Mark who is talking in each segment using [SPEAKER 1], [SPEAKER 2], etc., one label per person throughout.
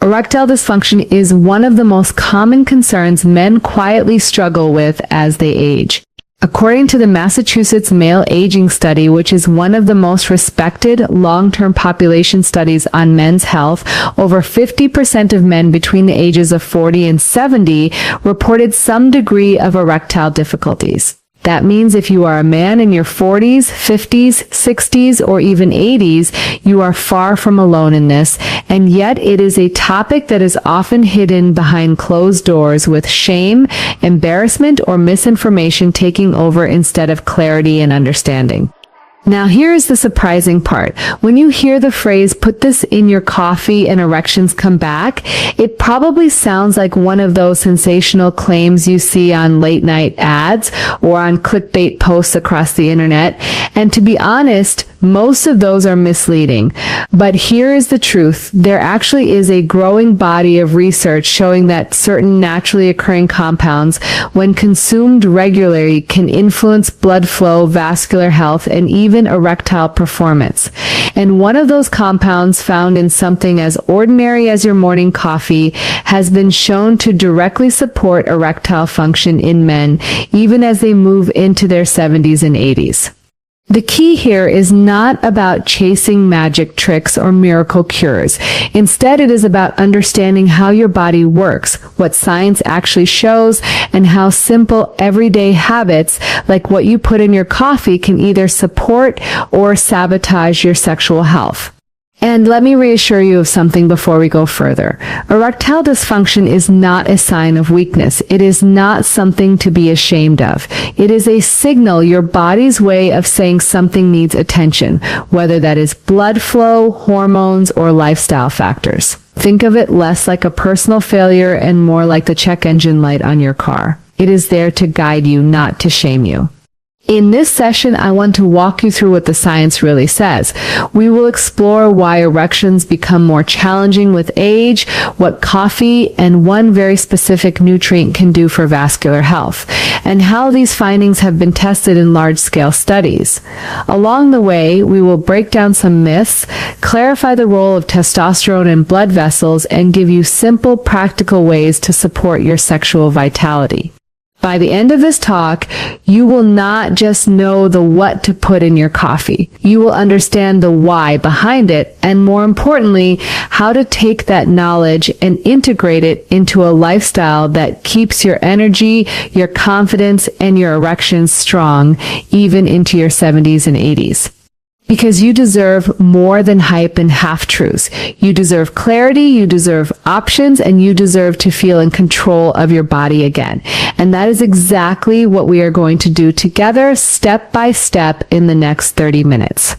[SPEAKER 1] Erectile dysfunction is one of the most common concerns men quietly struggle with as they age. According to the Massachusetts Male Aging Study, which is one of the most respected long-term population studies on men's health, over 50% of men between the ages of 40 and 70 reported some degree of erectile difficulties. That means if you are a man in your 40s, 50s, 60s, or even 80s, you are far from alone in this, and yet it is a topic that is often hidden behind closed doors with shame, embarrassment, or misinformation taking over instead of clarity and understanding. Now here is the surprising part. When you hear the phrase, "put this in your coffee and erections come back," it probably sounds like one of those sensational claims you see on late night ads or on clickbait posts across the internet. And to be honest, most of those are misleading. But here is the truth. There actually is a growing body of research showing that certain naturally occurring compounds, when consumed regularly, can influence blood flow, vascular health, and even erectile performance. And one of those compounds, found in something as ordinary as your morning coffee, has been shown to directly support erectile function in men, even as they move into their 70s and 80s. The key here is not about chasing magic tricks or miracle cures. Instead, it is about understanding how your body works, what science actually shows, and how simple everyday habits like what you put in your coffee can either support or sabotage your sexual health. And let me reassure you of something before we go further. Erectile dysfunction is not a sign of weakness. It is not something to be ashamed of. It is a signal, your body's way of saying something needs attention, whether that is blood flow, hormones, or lifestyle factors. Think of it less like a personal failure and more like the check engine light on your car. It is there to guide you, not to shame you. In this session, I want to walk you through what the science really says. We will explore why erections become more challenging with age, what coffee and one very specific nutrient can do for vascular health, and how these findings have been tested in large-scale studies. Along the way, we will break down some myths, clarify the role of testosterone in blood vessels, and give you simple, practical ways to support your sexual vitality. By the end of this talk, you will not just know the what to put in your coffee. You will understand the why behind it, and more importantly, how to take that knowledge and integrate it into a lifestyle that keeps your energy, your confidence, and your erections strong, even into your 70s and 80s. Because you deserve more than hype and half-truths. You deserve clarity, you deserve options, and you deserve to feel in control of your body again. And that is exactly what we are going to do together, step by step, in the next 30 minutes.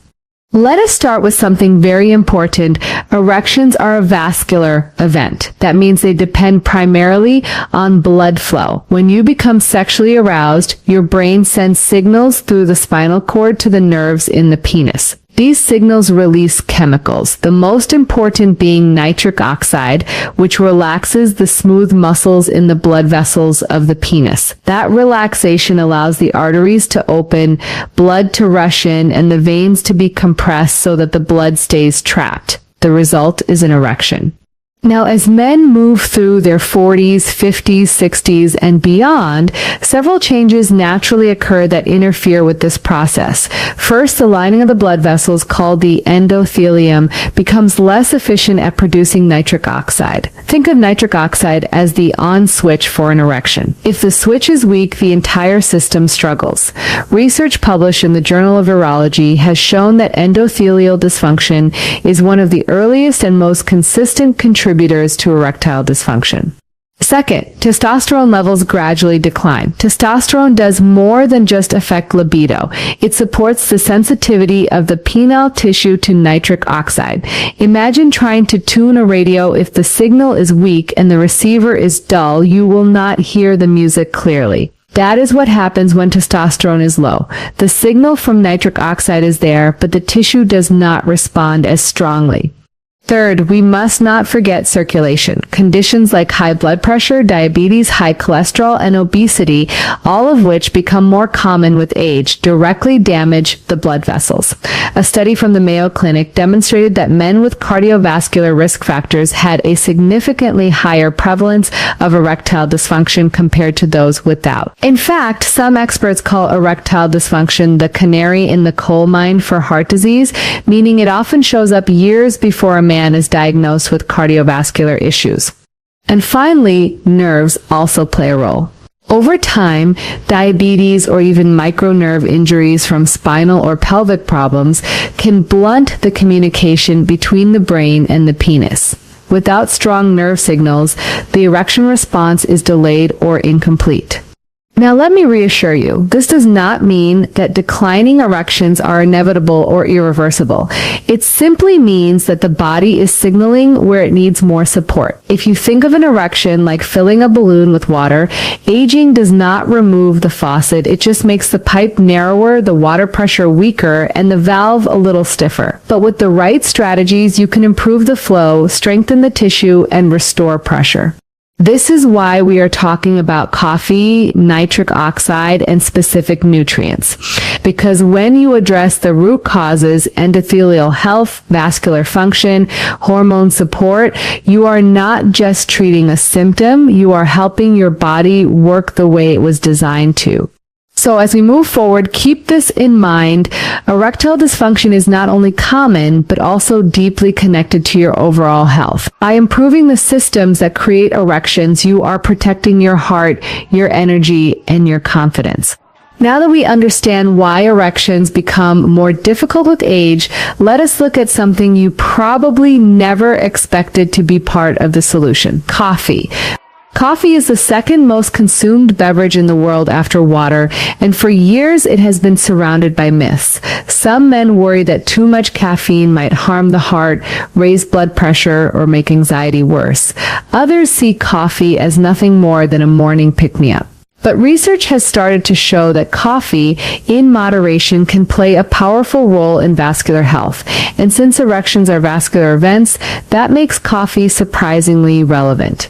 [SPEAKER 1] Let us start with something very important. Erections are a vascular event. That means they depend primarily on blood flow. When you become sexually aroused, your brain sends signals through the spinal cord to the nerves in the penis. These signals release chemicals, the most important being nitric oxide, which relaxes the smooth muscles in the blood vessels of the penis. That relaxation allows the arteries to open, blood to rush in, and the veins to be compressed so that the blood stays trapped. The result is an erection. Now, as men move through their 40s, 50s, 60s, and beyond, several changes naturally occur that interfere with this process. First, the lining of the blood vessels, called the endothelium, becomes less efficient at producing nitric oxide. Think of nitric oxide as the on switch for an erection. If the switch is weak, the entire system struggles. Research published in the Journal of Urology has shown that endothelial dysfunction is one of the earliest and most consistent contributors to erectile dysfunction. Second, testosterone levels gradually decline. Testosterone does more than just affect libido. It supports the sensitivity of the penile tissue to nitric oxide. Imagine trying to tune a radio. If the signal is weak and the receiver is dull, you will not hear the music clearly. That is what happens when testosterone is low. The signal from nitric oxide is there, but the tissue does not respond as strongly. Third, we must not forget circulation. Conditions like high blood pressure, diabetes, high cholesterol, and obesity, all of which become more common with age, directly damage the blood vessels. A study from the Mayo Clinic demonstrated that men with cardiovascular risk factors had a significantly higher prevalence of erectile dysfunction compared to those without. In fact, some experts call erectile dysfunction the canary in the coal mine for heart disease, meaning it often shows up years before a man is diagnosed with cardiovascular issues. And finally, nerves also play a role. Over time, diabetes or even micronerve injuries from spinal or pelvic problems can blunt the communication between the brain and the penis. Without strong nerve signals, the erection response is delayed or incomplete. Now let me reassure you, this does not mean that declining erections are inevitable or irreversible. It simply means that the body is signaling where it needs more support. If you think of an erection like filling a balloon with water, aging does not remove the faucet, it just makes the pipe narrower, the water pressure weaker, and the valve a little stiffer. But with the right strategies, you can improve the flow, strengthen the tissue, and restore pressure. This is why we are talking about coffee, nitric oxide, and specific nutrients. Because when you address the root causes, endothelial health, vascular function, hormone support, you are not just treating a symptom, you are helping your body work the way it was designed to. So as we move forward, keep this in mind. Erectile dysfunction is not only common, but also deeply connected to your overall health. By improving the systems that create erections, you are protecting your heart, your energy, and your confidence. Now that we understand why erections become more difficult with age, let us look at something you probably never expected to be part of the solution: coffee. Coffee is the second most consumed beverage in the world after water, and for years it has been surrounded by myths. Some men worry that too much caffeine might harm the heart, raise blood pressure, or make anxiety worse. Others see coffee as nothing more than a morning pick-me-up. But research has started to show that coffee, in moderation, can play a powerful role in vascular health. And since erections are vascular events, that makes coffee surprisingly relevant.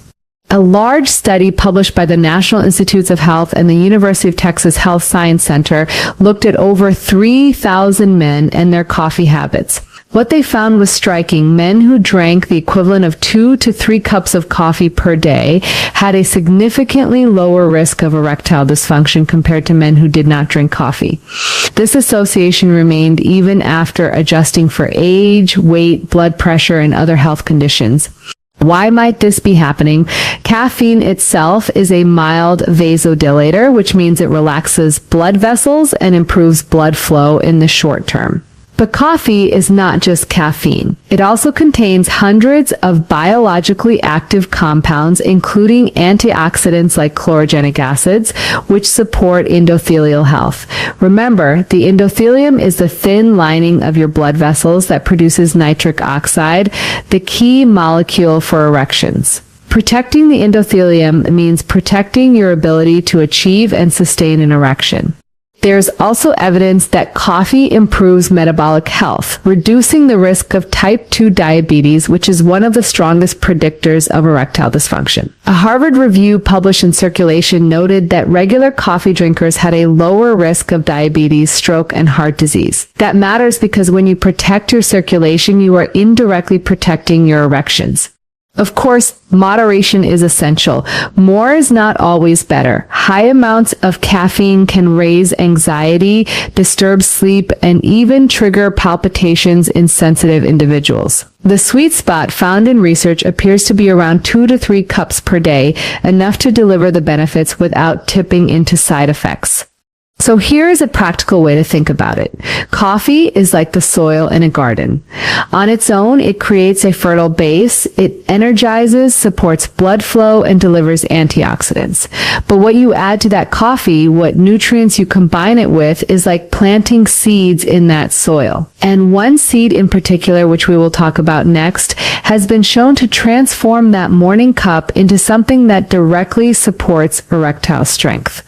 [SPEAKER 1] A large study published by the National Institutes of Health and the University of Texas Health Science Center looked at over 3,000 men and their coffee habits. What they found was striking. Men who drank the equivalent of 2 to 3 cups of coffee per day had a significantly lower risk of erectile dysfunction compared to men who did not drink coffee. This association remained even after adjusting for age, weight, blood pressure, and other health conditions. Why might this be happening? Caffeine itself is a mild vasodilator, which means it relaxes blood vessels and improves blood flow in the short term. But coffee is not just caffeine. It also contains hundreds of biologically active compounds, including antioxidants like chlorogenic acids, which support endothelial health. Remember, the endothelium is the thin lining of your blood vessels that produces nitric oxide, the key molecule for erections. Protecting the endothelium means protecting your ability to achieve and sustain an erection. There's also evidence that coffee improves metabolic health, reducing the risk of type 2 diabetes, which is one of the strongest predictors of erectile dysfunction. A Harvard review published in Circulation noted that regular coffee drinkers had a lower risk of diabetes, stroke, and heart disease. That matters because when you protect your circulation, you are indirectly protecting your erections. Of course, moderation is essential. More is not always better. High amounts of caffeine can raise anxiety, disturb sleep, and even trigger palpitations in sensitive individuals. The sweet spot found in research appears to be around 2 to 3 cups per day, enough to deliver the benefits without tipping into side effects. So here is a practical way to think about it. Coffee is like the soil in a garden. On its own, it creates a fertile base. It energizes, supports blood flow, and delivers antioxidants. But what you add to that coffee, what nutrients you combine it with, is like planting seeds in that soil. And one seed in particular, which we will talk about next, has been shown to transform that morning cup into something that directly supports erectile strength.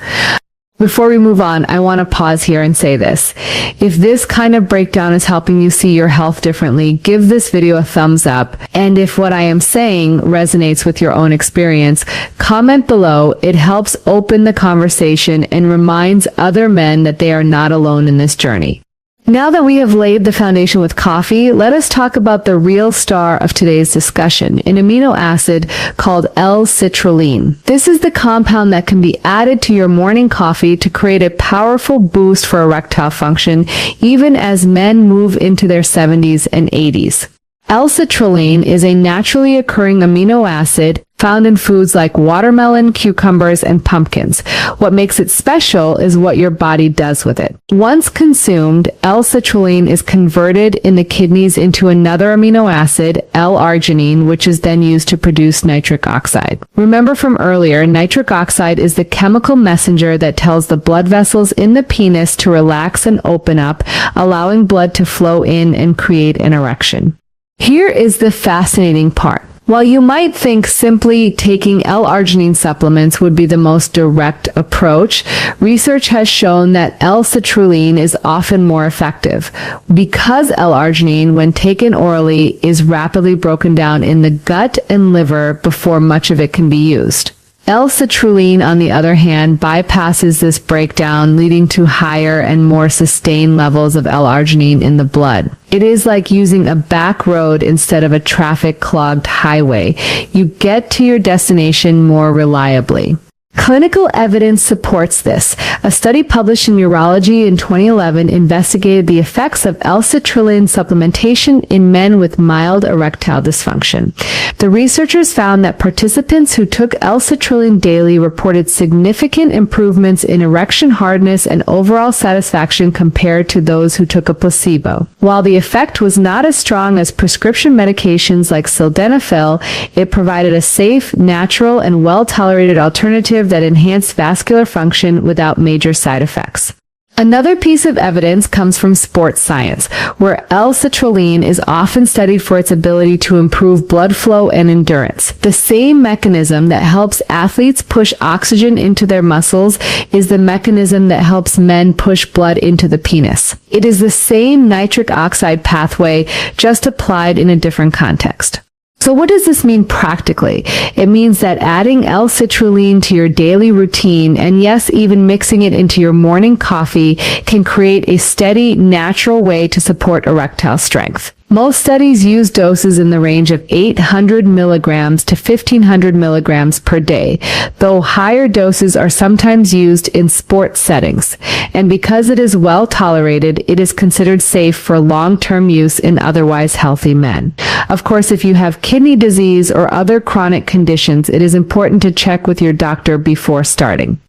[SPEAKER 1] Before we move on, I want to pause here and say this. If this kind of breakdown is helping you see your health differently, give this video a thumbs up. And if what I am saying resonates with your own experience, comment below. It helps open the conversation and reminds other men that they are not alone in this journey. Now that we have laid the foundation with coffee, let us talk about the real star of today's discussion, an amino acid called L-citrulline. This is the compound that can be added to your morning coffee to create a powerful boost for erectile function, even as men move into their 70s and 80s. L-citrulline is a naturally occurring amino acid found in foods like watermelon, cucumbers, and pumpkins. What makes it special is what your body does with it. Once consumed, L-citrulline is converted in the kidneys into another amino acid, L-arginine, which is then used to produce nitric oxide. Remember from earlier, nitric oxide is the chemical messenger that tells the blood vessels in the penis to relax and open up, allowing blood to flow in and create an erection. Here is the fascinating part. While you might think simply taking L-arginine supplements would be the most direct approach, research has shown that L-citrulline is often more effective. Because L-arginine, when taken orally, is rapidly broken down in the gut and liver before much of it can be used. L-citrulline, on the other hand, bypasses this breakdown, leading to higher and more sustained levels of L-arginine in the blood. It is like using a back road instead of a traffic-clogged highway. You get to your destination more reliably. Clinical evidence supports this. A study published in Urology in 2011 investigated the effects of L-citrulline supplementation in men with mild erectile dysfunction. The researchers found that participants who took L-citrulline daily reported significant improvements in erection hardness and overall satisfaction compared to those who took a placebo. While the effect was not as strong as prescription medications like sildenafil, it provided a safe, natural, and well-tolerated alternative that enhanced vascular function without major side effects. Another piece of evidence comes from sports science, where L-citrulline is often studied for its ability to improve blood flow and endurance. The same mechanism that helps athletes push oxygen into their muscles is the mechanism that helps men push blood into the penis. It is the same nitric oxide pathway, just applied in a different context. So what does this mean practically? It means that adding L-citrulline to your daily routine, and yes, even mixing it into your morning coffee, can create a steady, natural way to support erectile strength. Most studies use doses in the range of 800 milligrams to 1500 milligrams per day, though higher doses are sometimes used in sports settings. And because it is well tolerated, it is considered safe for long-term use in otherwise healthy men. Of course, if you have kidney disease or other chronic conditions, it is important to check with your doctor before starting.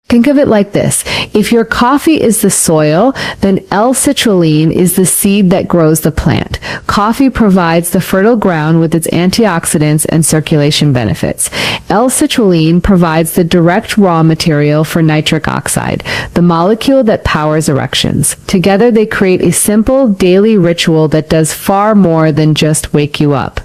[SPEAKER 1] Think of it like this. If your coffee is the soil, then L-citrulline is the seed that grows the plant. Coffee provides the fertile ground with its antioxidants and circulation benefits. L-citrulline provides the direct raw material for nitric oxide, the molecule that powers erections. Together, they create a simple daily ritual that does far more than just wake you up.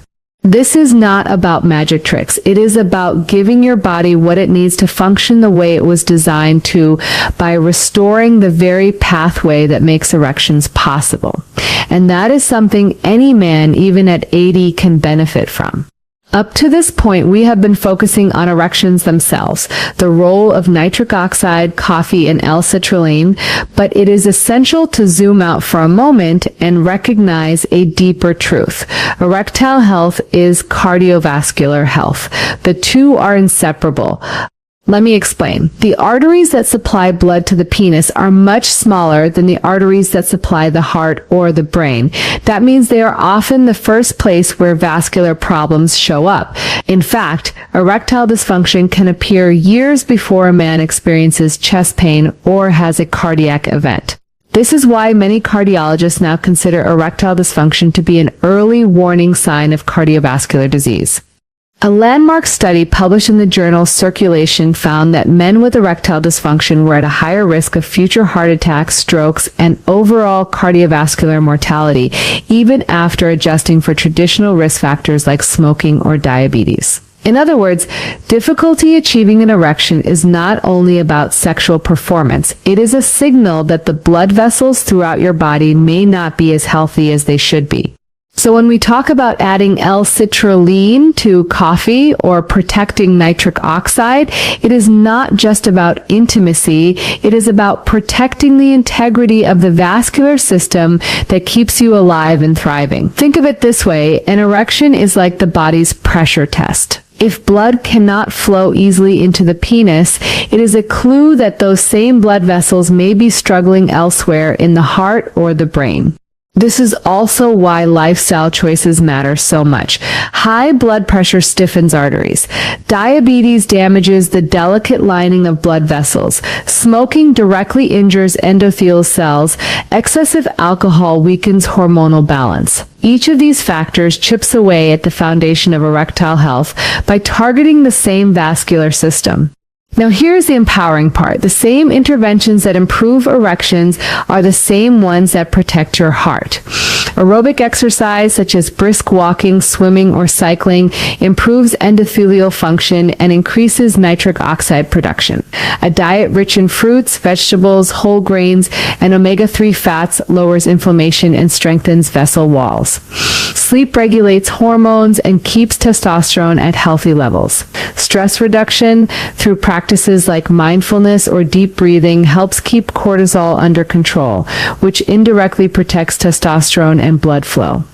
[SPEAKER 1] This is not about magic tricks. It is about giving your body what it needs to function the way it was designed to, by restoring the very pathway that makes erections possible. And that is something any man, even at 80, can benefit from. Up to this point, we have been focusing on erections themselves, the role of nitric oxide, coffee, and L-citrulline, but it is essential to zoom out for a moment and recognize a deeper truth. Erectile health is cardiovascular health. The two are inseparable. Let me explain. The arteries that supply blood to the penis are much smaller than the arteries that supply the heart or the brain. That means they are often the first place where vascular problems show up. In fact, erectile dysfunction can appear years before a man experiences chest pain or has a cardiac event. This is why many cardiologists now consider erectile dysfunction to be an early warning sign of cardiovascular disease. A landmark study published in the journal Circulation found that men with erectile dysfunction were at a higher risk of future heart attacks, strokes, and overall cardiovascular mortality, even after adjusting for traditional risk factors like smoking or diabetes. In other words, difficulty achieving an erection is not only about sexual performance, it is a signal that the blood vessels throughout your body may not be as healthy as they should be. So when we talk about adding L-citrulline to coffee or protecting nitric oxide, it is not just about intimacy, it is about protecting the integrity of the vascular system that keeps you alive and thriving. Think of it this way, an erection is like the body's pressure test. If blood cannot flow easily into the penis, it is a clue that those same blood vessels may be struggling elsewhere in the heart or the brain. This is also why lifestyle choices matter so much. High blood pressure stiffens arteries. Diabetes damages the delicate lining of blood vessels. Smoking directly injures endothelial cells. Excessive alcohol weakens hormonal balance. Each of these factors chips away at the foundation of erectile health by targeting the same vascular system. Now here's the empowering part. The same interventions that improve erections are the same ones that protect your heart. Aerobic exercise such as brisk walking, swimming, or cycling improves endothelial function and increases nitric oxide production. A diet rich in fruits, vegetables, whole grains, and omega-3 fats lowers inflammation and strengthens vessel walls. Sleep regulates hormones and keeps testosterone at healthy levels. Stress reduction through practices like mindfulness or deep breathing helps keep cortisol under control, which indirectly protects testosterone and blood flow.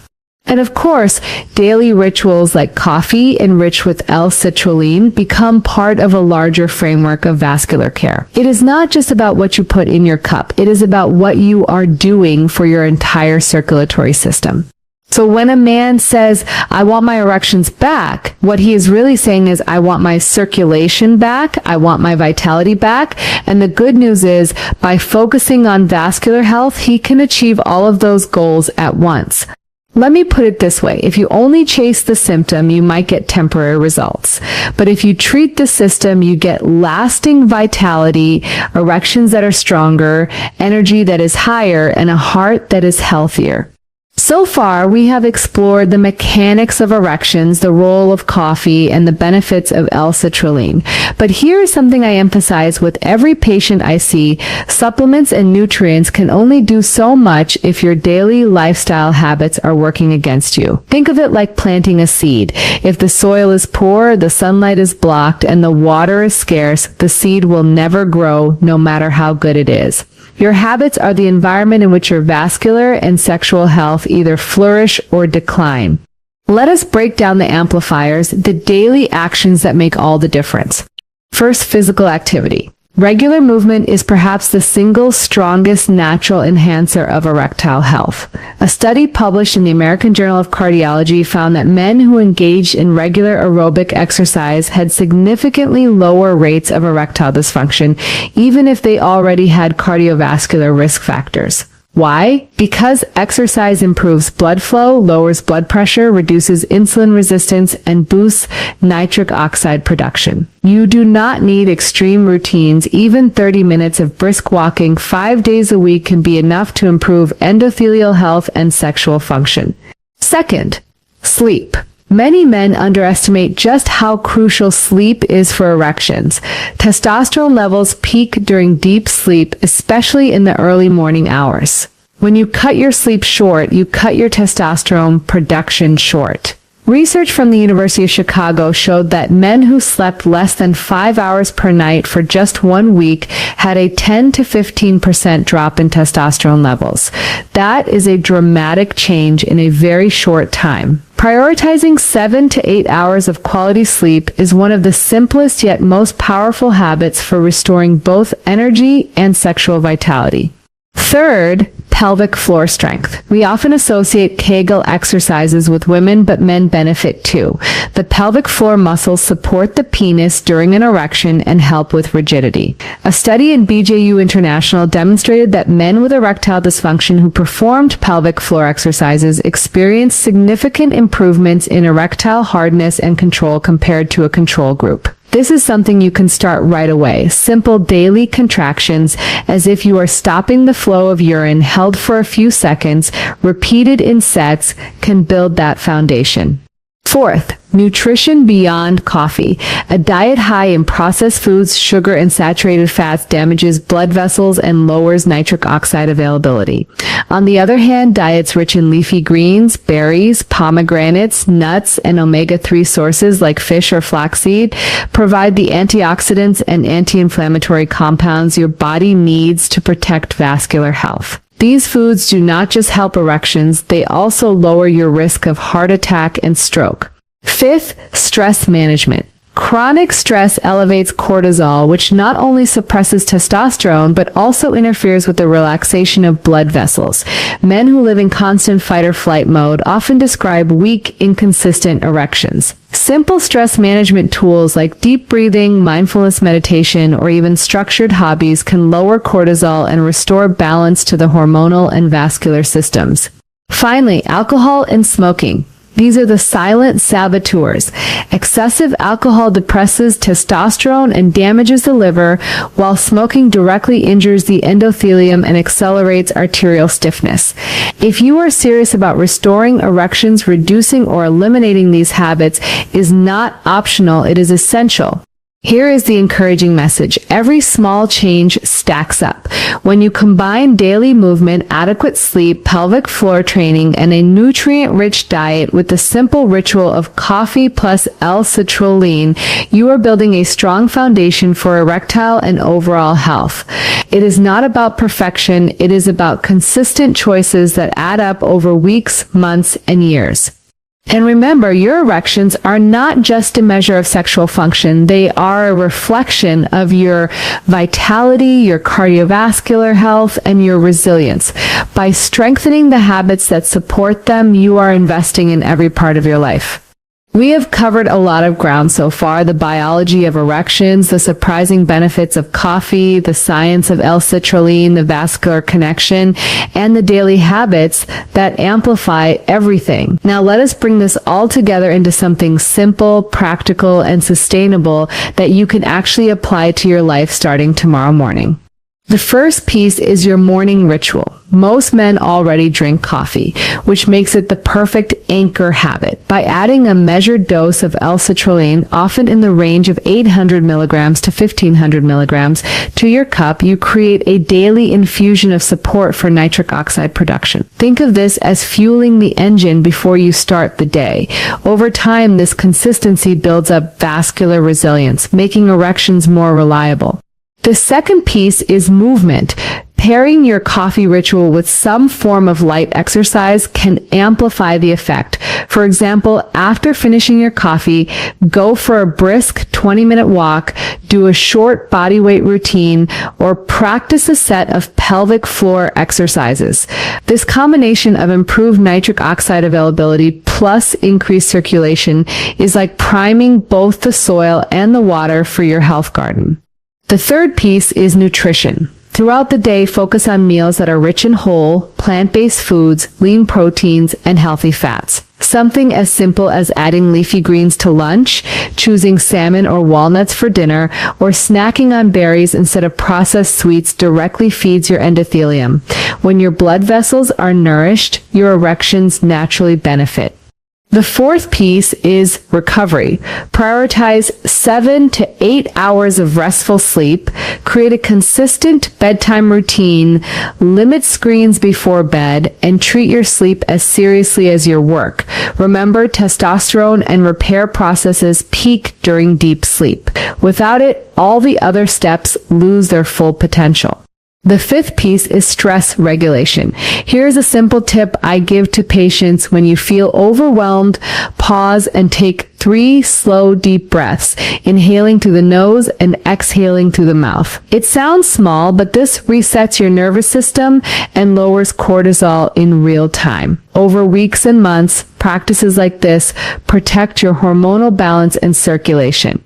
[SPEAKER 1] And of course, daily rituals like coffee enriched with L-citrulline become part of a larger framework of vascular care. It is not just about what you put in your cup, it is about what you are doing for your entire circulatory system. So when a man says, I want my erections back, what he is really saying is, I want my circulation back, I want my vitality back. And the good news is, by focusing on vascular health, he can achieve all of those goals at once. Let me put it this way. If you only chase the symptom, you might get temporary results. But if you treat the system, you get lasting vitality, erections that are stronger, energy that is higher, and a heart that is healthier. So far, we have explored the mechanics of erections, the role of coffee, and the benefits of L-citrulline. But here is something I emphasize with every patient I see. Supplements and nutrients can only do so much if your daily lifestyle habits are working against you. Think of it like planting a seed. If the soil is poor, the sunlight is blocked, and the water is scarce, the seed will never grow, no matter how good it is. Your habits are the environment in which your vascular and sexual health either flourish or decline. Let us break down the amplifiers, the daily actions that make all the difference. First, physical activity. Regular movement is perhaps the single strongest natural enhancer of erectile health. A study published in the American Journal of Cardiology found that men who engaged in regular aerobic exercise had significantly lower rates of erectile dysfunction, even if they already had cardiovascular risk factors. Why? Because exercise improves blood flow, lowers blood pressure, reduces insulin resistance, and boosts nitric oxide production. You do not need extreme routines. Even 30 minutes of brisk walking 5 days a week can be enough to improve endothelial health and sexual function. Second, sleep. Many men underestimate just how crucial sleep is for erections. Testosterone levels peak during deep sleep, especially in the early morning hours. When you cut your sleep short, you cut your testosterone production short. Research from the University of Chicago showed that men who slept less than 5 hours per night for just 1 week had a 10 to 15% drop in testosterone levels. That is a dramatic change in a very short time. Prioritizing 7 to 8 hours of quality sleep is one of the simplest yet most powerful habits for restoring both energy and sexual vitality. Third, pelvic floor strength. We often associate Kegel exercises with women, but men benefit too. The pelvic floor muscles support the penis during an erection and help with rigidity. A study in BJU International demonstrated that men with erectile dysfunction who performed pelvic floor exercises experienced significant improvements in erectile hardness and control compared to a control group. This is something you can start right away. Simple daily contractions, as if you are stopping the flow of urine, held for a few seconds, repeated in sets, can build that foundation. Fourth, nutrition beyond coffee. A diet high in processed foods, sugar, and saturated fats damages blood vessels and lowers nitric oxide availability. On the other hand, diets rich in leafy greens, berries, pomegranates, nuts, and omega-3 sources like fish or flaxseed provide the antioxidants and anti-inflammatory compounds your body needs to protect vascular health. These foods do not just help erections, they also lower your risk of heart attack and stroke. Fifth, stress management. Chronic stress elevates cortisol, which not only suppresses testosterone, but also interferes with the relaxation of blood vessels. Men who live in constant fight-or-flight mode often describe weak, inconsistent erections. Simple stress management tools like deep breathing, mindfulness meditation, or even structured hobbies can lower cortisol and restore balance to the hormonal and vascular systems. Finally, alcohol and smoking. These are the silent saboteurs. Excessive alcohol depresses testosterone and damages the liver, while smoking directly injures the endothelium and accelerates arterial stiffness. If you are serious about restoring erections, reducing or eliminating these habits is not optional, it is essential. Here is the encouraging message. Every small change stacks up. When you combine daily movement, adequate sleep, pelvic floor training, and a nutrient-rich diet with the simple ritual of coffee plus L-citrulline, you are building a strong foundation for erectile and overall health. It is not about perfection. It is about consistent choices that add up over weeks, months, and years. And remember, your erections are not just a measure of sexual function. They are a reflection of your vitality, your cardiovascular health, and your resilience. By strengthening the habits that support them, you are investing in every part of your life. We have covered a lot of ground so far: the biology of erections, the surprising benefits of coffee, the science of L-citrulline, the vascular connection, and the daily habits that amplify everything. Now let us bring this all together into something simple, practical, and sustainable that you can actually apply to your life starting tomorrow morning. The first piece is your morning ritual. Most men already drink coffee, which makes it the perfect anchor habit. By adding a measured dose of L-citrulline, often in the range of 800 milligrams to 1500 milligrams, to your cup, you create a daily infusion of support for nitric oxide production. Think of this as fueling the engine before you start the day. Over time, this consistency builds up vascular resilience, making erections more reliable. The second piece is movement. Pairing your coffee ritual with some form of light exercise can amplify the effect. For example, after finishing your coffee, go for a brisk 20-minute walk, do a short bodyweight routine, or practice a set of pelvic floor exercises. This combination of improved nitric oxide availability plus increased circulation is like priming both the soil and the water for your health garden. The third piece is nutrition. Throughout the day, focus on meals that are rich in whole, plant-based foods, lean proteins, and healthy fats. Something as simple as adding leafy greens to lunch, choosing salmon or walnuts for dinner, or snacking on berries instead of processed sweets directly feeds your endothelium. When your blood vessels are nourished, your erections naturally benefit. The fourth piece is recovery. Prioritize 7 to 8 hours of restful sleep, create a consistent bedtime routine, limit screens before bed, and treat your sleep as seriously as your work. Remember, testosterone and repair processes peak during deep sleep. Without it, all the other steps lose their full potential. The fifth piece is stress regulation. Here's a simple tip I give to patients when you feel overwhelmed. Pause and take 3 slow, deep breaths, inhaling through the nose and exhaling through the mouth. It sounds small, but this resets your nervous system and lowers cortisol in real time. Over weeks and months, practices like this protect your hormonal balance and circulation.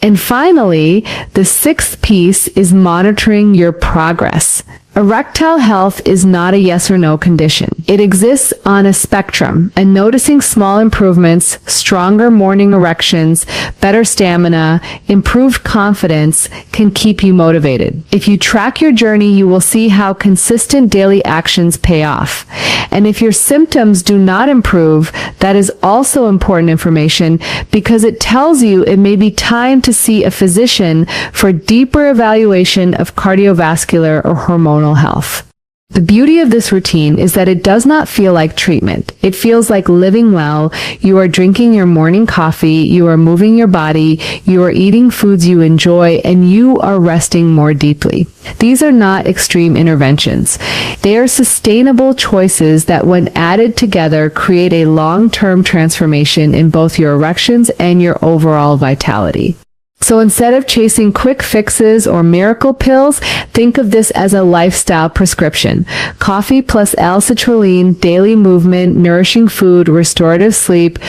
[SPEAKER 1] And finally, the sixth piece is monitoring your progress. Erectile health is not a yes or no condition. It exists on a spectrum, and noticing small improvements, stronger morning erections, better stamina, improved confidence can keep you motivated. If you track your journey, you will see how consistent daily actions pay off. And if your symptoms do not improve, that is also important information because it tells you it may be time to see a physician for deeper evaluation of cardiovascular or hormonal health. The beauty of this routine is that it does not feel like treatment. It feels like living well. You are drinking your morning coffee, you are moving your body, you are eating foods you enjoy, and you are resting more deeply. These are not extreme interventions. They are sustainable choices that, when added together, create a long-term transformation in both your erections and your overall vitality. So instead of chasing quick fixes or miracle pills, think of this as a lifestyle prescription. Coffee plus L-citrulline, daily movement, nourishing food, restorative sleep,